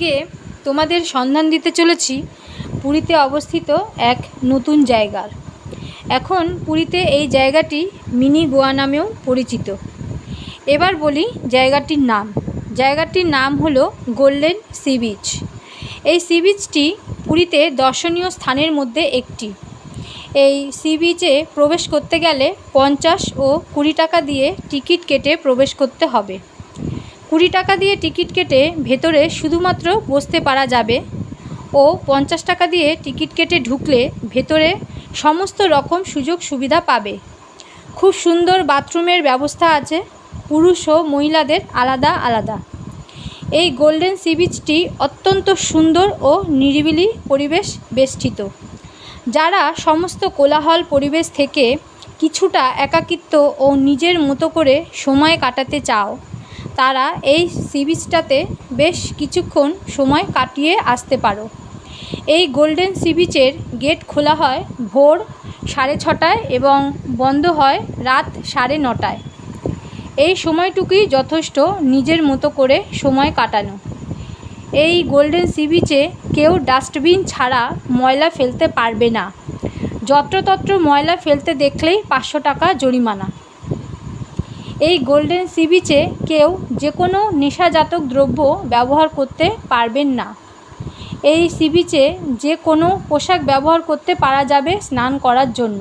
আজকে তোমাদের সন্ধান দিতে চলেছি পুরীতে অবস্থিত এক নতুন জায়গার। এখন পুরীতে এই জায়গাটি মিনি গোয়া নামেও পরিচিত। এবার বলি জায়গাটির নাম হলো গোল্ডেন সি বিচ। এই সি বিচটি পুরীতে দর্শনীয় স্থানের মধ্যে একটি। এই সি বিচে প্রবেশ করতে গেলে 50 ও 20 টাকা দিয়ে টিকিট কেটে প্রবেশ করতে হবে। 20 টাকা দিয়ে টিকিট কেটে ভেতরে শুধুমাত্র বসতে পারা যাবে ও 50 টাকা দিয়ে টিকিট কেটে ঢুকলে ভেতরে সমস্ত রকম সুযোগ সুবিধা পাবে। খুব সুন্দর বাথরুমের ব্যবস্থা আছে, পুরুষ ও মহিলাদের আলাদা আলাদা। এই গোল্ডেন সি বিচটি অত্যন্ত সুন্দর ও নিরিবিলি পরিবেশ বেষ্টিত। যারা সমস্ত কোলাহল পরিবেশ থেকে কিছুটা একাকিত্ব ও নিজের মতো করে সময় কাটাতে চাও, তারা এই সি বিচটাতে বেশ কিছুক্ষণ সময় কাটিয়ে আসতে পারো। এই গোল্ডেন সি বিচের গেট খোলা হয় ভোর 6:30 এবং বন্ধ হয় রাত 9:30। এই সময়টুকুই যথেষ্ট নিজের মতো করে সময় কাটানো। এই গোল্ডেন সি বিচে কেউ ডাস্টবিন ছাড়া ময়লা ফেলতে পারবে না। যত্রতত্র ময়লা ফেলতে দেখলেই 500 টাকা জরিমানা। এই গোল্ডেন সি বিচে কেউ যে কোনো নেশাজাতক দ্রব্য ব্যবহার করতে পারবেন না। এই সি বিচে যে কোনো পোশাক ব্যবহার করতে পারা যাবে স্নান করার জন্য।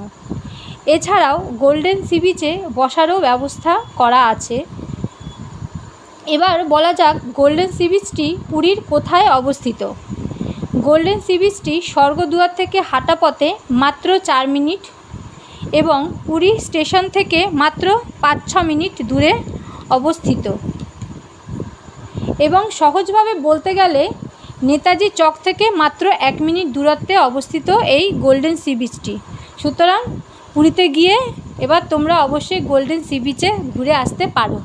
এছাড়াও গোল্ডেন সি বিচে বসারও ব্যবস্থা করা আছে। এবার বলা যাক গোল্ডেন সি বিচটি পুরীর কোথায় অবস্থিত। গোল্ডেন সি বিচটি স্বর্গদুয়ার থেকে হাঁটা পথে মাত্র 4 মিনিট এবং পুরী স্টেশন থেকে মাত্র 5-6 মিনিট দূরে অবস্থিত। এবং সহজভাবে বলতে গেলে নেতাজি চক থেকে মাত্র 1 মিনিট দূরত্বে অবস্থিত এই গোল্ডেন সি বিচটি। সুতরাং পুরীতে গিয়ে এবার তোমরা অবশ্যই গোল্ডেন সি বিচে ঘুরে আসতে পারো।